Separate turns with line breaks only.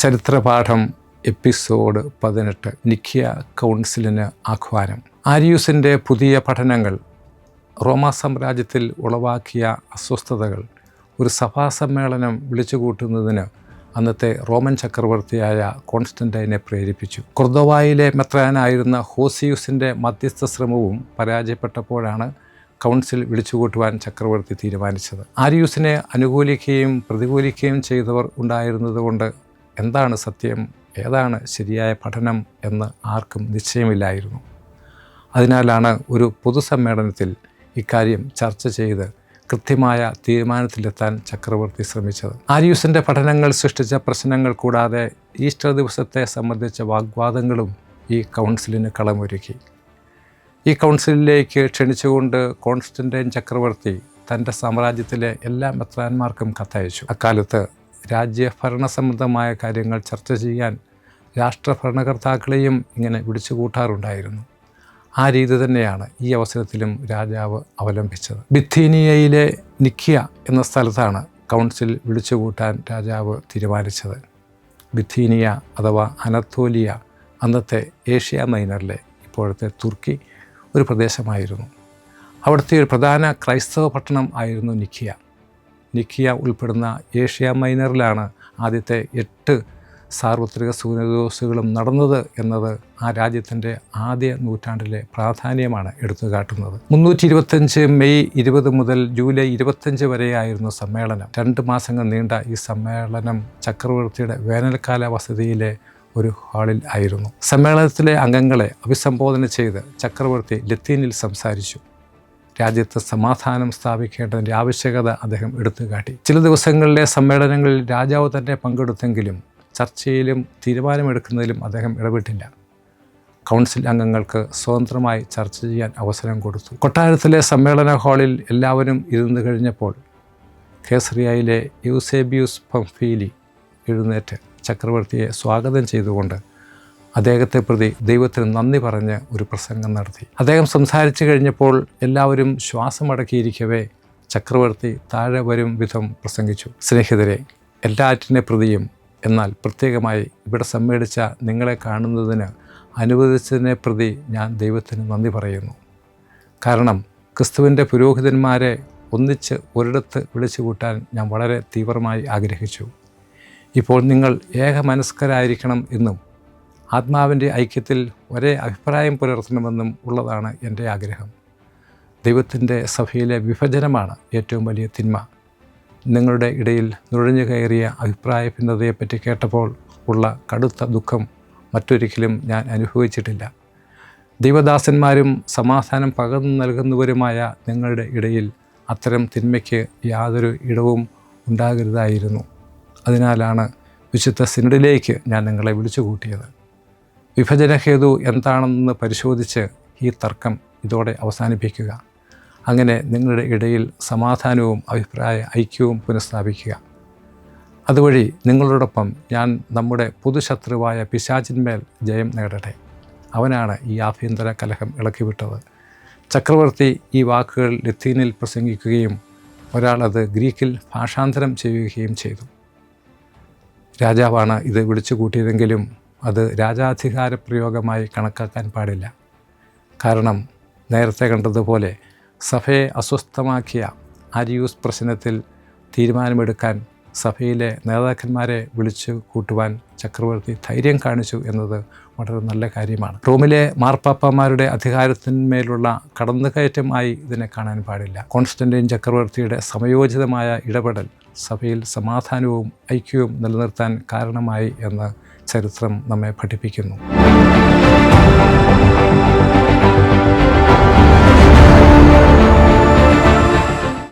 ചരിത്രപാഠം episode 18 നിഖ്യ കൗൺസിലിന് ആഹ്വാനം. ആരിയൂസിൻ്റെ പുതിയ പഠനങ്ങൾ റോമാ സാമ്രാജ്യത്തിൽ ഉളവാക്കിയ അസ്വസ്ഥതകൾ ഒരു സഭാസമ്മേളനം വിളിച്ചുകൂട്ടുന്നതിന് അന്നത്തെ റോമൻ ചക്രവർത്തിയായ കോൺസ്റ്റന്റൈനെ പ്രേരിപ്പിച്ചു. കൊർദോവായിലെ മെത്രാനായിരുന്ന ഹോസിയൂസിൻ്റെ മധ്യസ്ഥ ശ്രമവും പരാജയപ്പെട്ടപ്പോഴാണ് കൗൺസിൽ വിളിച്ചുകൂട്ടുവാൻ ചക്രവർത്തി തീരുമാനിച്ചത്. ആരിയൂസിനെ അനുകൂലിക്കുകയും പ്രതികൂലിക്കുകയും ചെയ്തവർ ഉണ്ടായിരുന്നതുകൊണ്ട് എന്താണ് സത്യം, ഏതാണ് ശരിയായ പഠനം എന്ന് ആർക്കും നിശ്ചയമില്ലായിരുന്നു. അതിനാലാണ് ഒരു പൊതുസമ്മേളനത്തിൽ ഇക്കാര്യം ചർച്ച ചെയ്ത് കൃത്യമായ തീരുമാനത്തിലെത്താൻ ചക്രവർത്തി ശ്രമിച്ചത്. ആരിയൂസിൻ്റെ പഠനങ്ങൾ സൃഷ്ടിച്ച പ്രശ്നങ്ങൾ കൂടാതെ ഈസ്റ്റർ ദിവസത്തെ സംബന്ധിച്ച വാഗ്വാദങ്ങളും ഈ കൗൺസിലിന് കളമൊരുക്കി. ഈ കൗൺസിലിലേക്ക് ക്ഷണിച്ചുകൊണ്ട് കോൺസ്റ്റന്റൈൻ ചക്രവർത്തി തൻ്റെ സാമ്രാജ്യത്തിലെ എല്ലാ മെത്രാന്മാർക്കും കത്തയച്ചു. അക്കാലത്ത് രാജ്യഭരണ സംബന്ധമായ കാര്യങ്ങൾ ചർച്ച ചെയ്യാൻ രാഷ്ട്രഭരണകർത്താക്കളെയും ഇങ്ങനെ വിളിച്ചുകൂട്ടാറുണ്ടായിരുന്നു. ആ രീതി തന്നെയാണ് ഈ അവസരത്തിലും രാജാവ് അവലംബിച്ചത്. ബിഥീനിയയിലെ നിഖ്യ എന്ന സ്ഥലത്താണ് കൗൺസിൽ വിളിച്ചുകൂട്ടാൻ രാജാവ് തീരുമാനിച്ചത്. ബിഥീനിയ അഥവാ അനത്തോലിയ അന്നത്തെ ഏഷ്യ മൈനറിലെ ഇപ്പോഴത്തെ തുർക്കി ഒരു പ്രദേശമായിരുന്നു. അവിടുത്തെ ഒരു പ്രധാന ക്രൈസ്തവ പട്ടണം ആയിരുന്നു നിഖ്യ. നിഖ്യ ഉൾപ്പെടുന്ന ഏഷ്യ മൈനറിലാണ് ആദ്യത്തെ 8 സാർവത്രിക സുനദോസുകളും നടന്നത് എന്നത് ആ രാജ്യത്തിൻ്റെ ആദ്യ നൂറ്റാണ്ടിലെ പ്രാധാന്യമാണ് എടുത്തു കാട്ടുന്നത്. 325 മെയ് 20 മുതൽ ജൂലൈ 25 വരെയായിരുന്നു സമ്മേളനം. 2 മാസങ്ങൾ നീണ്ട ഈ സമ്മേളനം ചക്രവർത്തിയുടെ വേനൽക്കാല വസതിയിലെ ഒരു ഹാളിൽ ആയിരുന്നു. സമ്മേളനത്തിലെ അംഗങ്ങളെ അഭിസംബോധന ചെയ്ത് ചക്രവർത്തി ലത്തീനിൽ സംസാരിച്ചു. രാജ്യത്ത് സമാധാനം സ്ഥാപിക്കേണ്ടതിൻ്റെ ആവശ്യകത അദ്ദേഹം എടുത്തുകാട്ടി. ചില ദിവസങ്ങളിലെ സമ്മേളനങ്ങളിൽ രാജാവ് തന്നെ പങ്കെടുത്തെങ്കിലും ചർച്ചയിലും തീരുമാനമെടുക്കുന്നതിലും അദ്ദേഹം ഇടപെട്ടില്ല. കൗൺസിൽ അംഗങ്ങൾക്ക് സ്വതന്ത്രമായി ചർച്ച ചെയ്യാൻ അവസരം കൊടുത്തു. കൊട്ടാരത്തിലെ സമ്മേളന ഹാളിൽ എല്ലാവരും ഇരുന്നു കഴിഞ്ഞപ്പോൾ കേസറിയയിലെ യൂസേബിയൂസ് പംഫീലി എഴുന്നേറ്റ് ചക്രവർത്തിയെ സ്വാഗതം ചെയ്തുകൊണ്ട് അദ്ദേഹത്തെ പ്രതി ദൈവത്തിന് നന്ദി പറഞ്ഞ് ഒരു പ്രസംഗം നടത്തി. അദ്ദേഹം സംസാരിച്ചു കഴിഞ്ഞപ്പോൾ എല്ലാവരും ശ്വാസമടക്കിയിരിക്കവേ ചക്രവർത്തി താഴെ വരും വിധം പ്രസംഗിച്ചു. സ്നേഹിതരെ, എല്ലാറ്റിനെ പ്രതിയും എന്നാൽ പ്രത്യേകമായി ഇവിടെ സമ്മേളിച്ച നിങ്ങളെ കാണുന്നതിന് അനുവദിച്ചതിനെ പ്രതി ഞാൻ ദൈവത്തിന് നന്ദി പറയുന്നു. കാരണം ക്രിസ്തുവിൻ്റെ പുരോഹിതന്മാരെ ഒന്നിച്ച് ഒരിടത്ത് വിളിച്ചുകൂട്ടാൻ ഞാൻ വളരെ തീവ്രമായി ആഗ്രഹിച്ചു. ഇപ്പോൾ നിങ്ങൾ ഏകമനസ്കരായിരിക്കണം എന്നും ആത്മാവിൻ്റെ ഐക്യത്തിൽ ഒരേ അഭിപ്രായം പുലർത്തണമെന്നും ഉള്ളതാണ് എൻ്റെ ആഗ്രഹം. ദൈവത്തിൻ്റെ സഭയിലെ വിഭജനമാണ് ഏറ്റവും വലിയ തിന്മ. നിങ്ങളുടെ ഇടയിൽ നുഴഞ്ഞു കയറിയ അഭിപ്രായ ഭിന്നതയെപ്പറ്റി കേട്ടപ്പോൾ ഉള്ള കടുത്ത ദുഃഖം മറ്റൊരിക്കലും ഞാൻ അനുഭവിച്ചിട്ടില്ല. ദൈവദാസന്മാരും സമാധാനം പകർന്നു നൽകുന്നവരുമായ നിങ്ങളുടെ ഇടയിൽ അത്തരം തിന്മയ്ക്ക് യാതൊരു ഇടവും ഉണ്ടാകരുതായിരുന്നു. അതിനാലാണ് വിശുദ്ധ സിനഡിലേക്ക് ഞാൻ നിങ്ങളെ വിളിച്ചുകൂട്ടിയത്. വിഭജനഹേതു എന്താണെന്ന് പരിശോധിച്ച് ഈ തർക്കം ഇതോടെ അവസാനിപ്പിക്കുക. അങ്ങനെ നിങ്ങളുടെ ഇടയിൽ സമാധാനവും അഭിപ്രായ ഐക്യവും പുനഃസ്ഥാപിക്കുക. അതുവഴി നിങ്ങളോടൊപ്പം ഞാൻ നമ്മുടെ പൊതുശത്രുവായ പിശാചിന്മേൽ ജയം നേടട്ടെ. അവനാണ് ഈ ആഭ്യന്തര കലഹം ഇളക്കിവിട്ടത്. ചക്രവർത്തി ഈ വാക്കുകൾ ലത്തീനിൽ പ്രസംഗിക്കുകയും ഒരാൾ അത് ഗ്രീക്കിൽ ഭാഷാന്തരം ചെയ്യുകയും ചെയ്തു. രാജാവാണ് ഇത് വിളിച്ചുകൂട്ടിയതെങ്കിലും അത് രാജാധികാര പ്രയോഗമായി കണക്കാക്കാൻ പാടില്ല. കാരണം നേരത്തെ കണ്ടതുപോലെ സഭയെ അസ്വസ്ഥമാക്കിയ ആരിയൂസ് പ്രശ്നത്തിൽ തീരുമാനമെടുക്കാൻ സഭയിലെ നേതാക്കന്മാരെ വിളിച്ചു കൂട്ടുവാൻ ചക്രവർത്തി ധൈര്യം കാണിച്ചു എന്നത് വളരെ നല്ല കാര്യമാണ്. റോമിലെ മാർപ്പാപ്പമാരുടെ അധികാരത്തിന്മേലുള്ള കടന്നുകയറ്റമായി ഇതിനെ കാണാൻ പാടില്ല. കോൺസ്റ്റന്റൈൻ ചക്രവർത്തിയുടെ സമയോചിതമായ ഇടപെടൽ സഭയിൽ സമാധാനവും ഐക്യവും നിലനിർത്താൻ കാരണമായി എന്ന് ചരിത്രം നമ്മെ പഠിപ്പിക്കുന്നു.